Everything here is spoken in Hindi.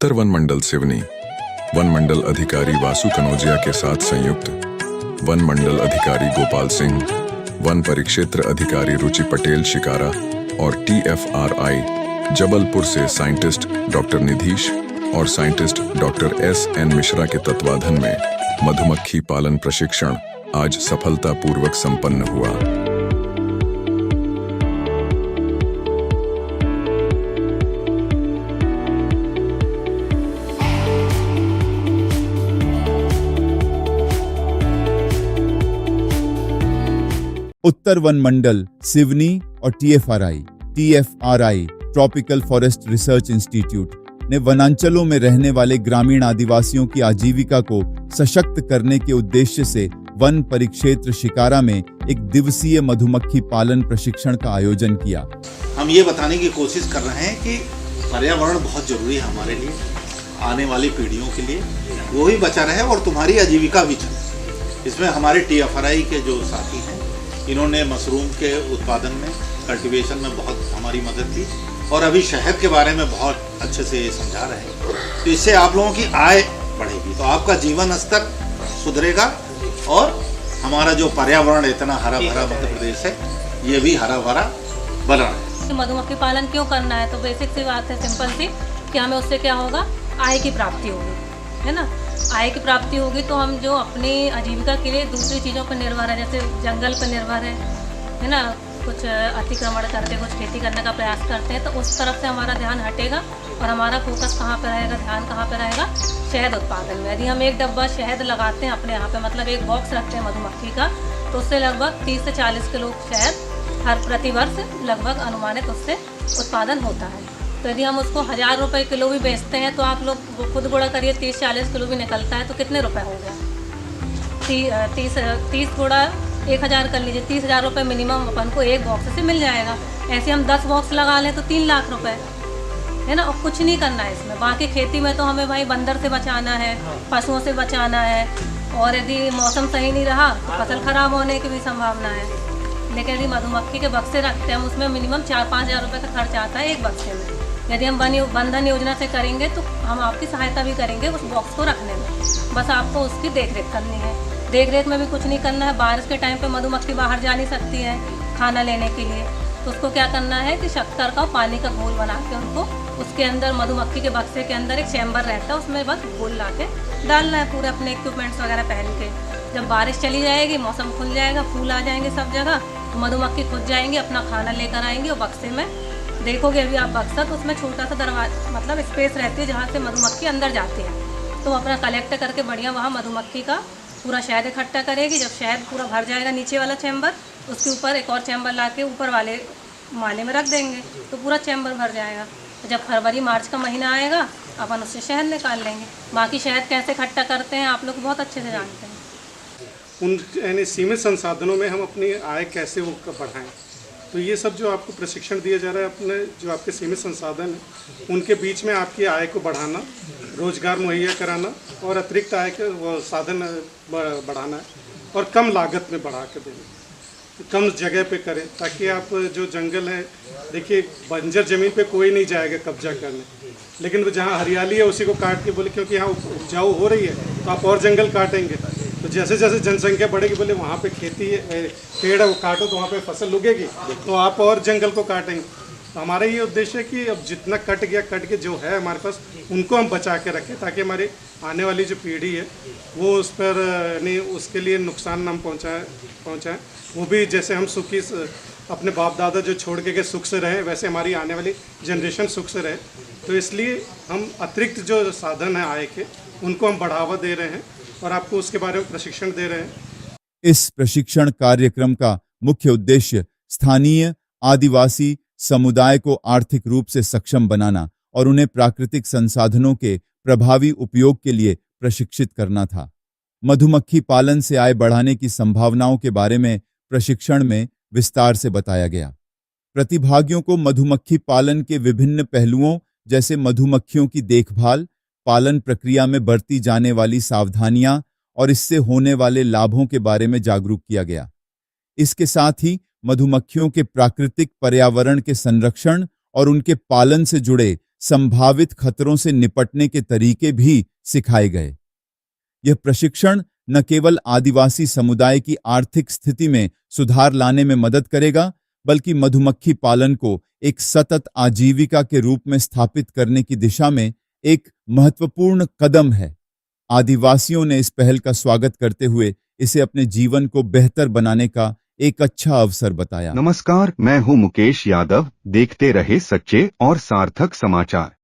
उत्तर वन मंडल सिवनी वन मंडल अधिकारी वासु कनौजिया के साथ संयुक्त वन मंडल अधिकारी गोपाल सिंह, वन परिक्षेत्र अधिकारी रुचि पटेल शिकारा और TFRI जबलपुर से साइंटिस्ट डॉक्टर निधीश और साइंटिस्ट डॉक्टर SN मिश्रा के तत्वाधान में मधुमक्खी पालन प्रशिक्षण आज सफलतापूर्वक संपन्न हुआ। उत्तर वन मंडल सिवनी और TFRI tropical forest research institute ने वनांचलों में रहने वाले ग्रामीण आदिवासियों की आजीविका को सशक्त करने के उद्देश्य से वन परिक्षेत्र शिकारा में एक दिवसीय मधुमक्खी पालन प्रशिक्षण का आयोजन किया। हम ये बताने की कोशिश कर रहे हैं कि पर्यावरण बहुत जरूरी है हमारे लिए, आने वाली पीढ़ियों के लिए, वो ही बचा रहे और तुम्हारी आजीविका भी चले। इसमें हमारे TFRI के जो साथी हैं, इन्होंने मशरूम के उत्पादन में, कल्टीवेशन में बहुत हमारी मदद की और अभी शहद के बारे में बहुत अच्छे से समझा रहे हैं। तो इससे आप लोगों की आय बढ़ेगी, तो आपका जीवन स्तर सुधरेगा और हमारा जो पर्यावरण इतना हरा भरा मध्य प्रदेश है, ये भी हरा भरा बना है। मधुमक्खी पालन क्यों करना है? तो बेसिक सी बात है, सिंपल सी, कि हमें उससे क्या होगा, आय की प्राप्ति होगी, है ना। आय की प्राप्ति होगी तो हम जो अपनी आजीविका के लिए दूसरी चीज़ों पर निर्भर है, जैसे जंगल पर निर्भर है ना, कुछ अतिक्रमण करके कुछ खेती करने का प्रयास करते हैं, तो उस तरफ से हमारा ध्यान हटेगा और हमारा फोकस कहाँ पर रहेगा, ध्यान कहाँ पर रहेगा, शहद उत्पादन में। यदि हम एक डब्बा शहद लगाते हैं अपने यहाँ पे, मतलब एक बॉक्स रखते हैं मधुमक्खी का, तो उससे लगभग 30 से 40 किलो शहद हर प्रतिवर्ष लगभग अनुमानित उससे उत्पादन होता है। तो यदि हम उसको 1000 रुपये किलो भी बेचते हैं तो आप लोग खुद गुणा करिए, 30-40 किलो भी निकलता है तो कितने रुपए हो गया? 30 गुणा 1000 कर लीजिए, 30,000 रुपये मिनिमम अपन को एक बॉक्स से मिल जाएगा। ऐसे हम 10 बॉक्स लगा लें तो 3 लाख रुपए, है ना। और कुछ नहीं करना है इसमें। बाकी खेती में तो हमें भाई बंदर से बचाना है, पशुओं से बचाना है, और यदि मौसम सही नहीं रहा तो फसल खराब होने की भी संभावना है। लेकिन यदि मधुमक्खी के बक्से रखते हैं हम, उसमें मिनिमम 4-5 हज़ार रुपये का खर्च आता है एक बक्से में। यदि हम बंधन योजना से करेंगे तो हम आपकी सहायता भी करेंगे उस बॉक्स को रखने में, बस आपको उसकी देखरेख करनी है। देखरेख में भी कुछ नहीं करना है। बारिश के टाइम पे मधुमक्खी बाहर जा नहीं सकती है खाना लेने के लिए, तो उसको क्या करना है कि शक्कर का पानी का घोल बना के उनको उसके अंदर, मधुमक्खी के बक्से के अंदर एक चैम्बर रहता है, उसमें बस घोल ला के डालना है, पूरे अपने इक्विपमेंट्स वगैरह पहन के। जब बारिश चली जाएगी, मौसम खुल जाएगा, फूल आ जाएंगे सब जगह, तो मधुमक्खी खुद जाएंगी, अपना खाना लेकर आएंगी और बक्से में देखोगे अभी आप बक्सा, तो उसमें छोटा सा दरवाजा, मतलब स्पेस रहती है जहाँ से मधुमक्खी अंदर जाती है। तो अपना कलेक्ट करके बढ़िया वहाँ मधुमक्खी का पूरा शहद इकट्ठा करेगी। जब शहद पूरा भर जाएगा नीचे वाला चैम्बर, उसके ऊपर एक और चैम्बर ला के ऊपर वाले माले में रख देंगे तो पूरा चैम्बर भर जाएगा। तो जब फरवरी-मार्च का महीना आएगा अपन उससे शहद निकाल लेंगे। बाकी शहद कैसे इकट्ठा करते हैं आप लोग बहुत अच्छे से जानते हैं। उन यानी सीमित संसाधनों में हम अपनी आय कैसे वो बढ़ाएं, तो ये सब जो आपको प्रशिक्षण दिया जा रहा है, अपने जो आपके सीमित संसाधन हैं उनके बीच में आपकी आय को बढ़ाना, रोजगार मुहैया कराना और अतिरिक्त आय के वो साधन बढ़ाना है और कम लागत में बढ़ा के देना, तो कम जगह पे करें, ताकि आप जो जंगल है, देखिए बंजर ज़मीन पे कोई नहीं जाएगा कब्जा करने, लेकिन वो जहाँ हरियाली है उसी को काट के बोले, क्योंकि यहाँ उपजाऊ हो रही है तो आप और जंगल काटेंगे, तो जैसे जैसे जनसंख्या बढ़ेगी, बोले वहाँ पे खेती है, पेड़ है वो काटो तो वहाँ पे फसल उगेगी, तो आप और जंगल को काटेंगे। तो हमारा ये उद्देश्य है कि अब जितना कट के जो है हमारे पास, उनको हम बचा के रखें, ताकि हमारी आने वाली जो पीढ़ी है वो उस पर नहीं, उसके लिए नुकसान ना पहुँचाएँ। वो भी जैसे हम सुखी अपने बाप दादा जो छोड़ के सुख से रहें, वैसे हमारी आने वाली जनरेशन सुख से रहे। तो इसलिए हम अतिरिक्त जो साधन है आय के, उनको हम बढ़ावा दे रहे हैं और आपको उसके बारे में प्रशिक्षण दे रहे हैं। इस प्रशिक्षण कार्यक्रम का मुख्य उद्देश्य स्थानीय आदिवासी समुदाय को आर्थिक रूप से सक्षम बनाना और उन्हें प्राकृतिक संसाधनों के प्रभावी उपयोग के लिए प्रशिक्षित करना था। मधुमक्खी पालन से आय बढ़ाने की संभावनाओं के बारे में प्रशिक्षण में विस्तार से बताया गया। प्रतिभागियों को मधुमक्खी पालन के विभिन्न पहलुओं जैसे मधुमक्खियों की देखभाल, पालन प्रक्रिया में बरती जाने वाली सावधानियां और इससे होने वाले लाभों के बारे में जागरूक किया गया। इसके साथ ही मधुमक्खियों के प्राकृतिक पर्यावरण के संरक्षण और उनके पालन से जुड़े संभावित खतरों से निपटने के तरीके भी सिखाए गए। यह प्रशिक्षण न केवल आदिवासी समुदाय की आर्थिक स्थिति में सुधार लाने में मदद करेगा, बल्कि मधुमक्खी पालन को एक सतत आजीविका के रूप में स्थापित करने की दिशा में एक महत्वपूर्ण कदम है। आदिवासियों ने इस पहल का स्वागत करते हुए इसे अपने जीवन को बेहतर बनाने का एक अच्छा अवसर बताया। नमस्कार, मैं हूं मुकेश यादव। देखते रहे सच्चे और सार्थक समाचार।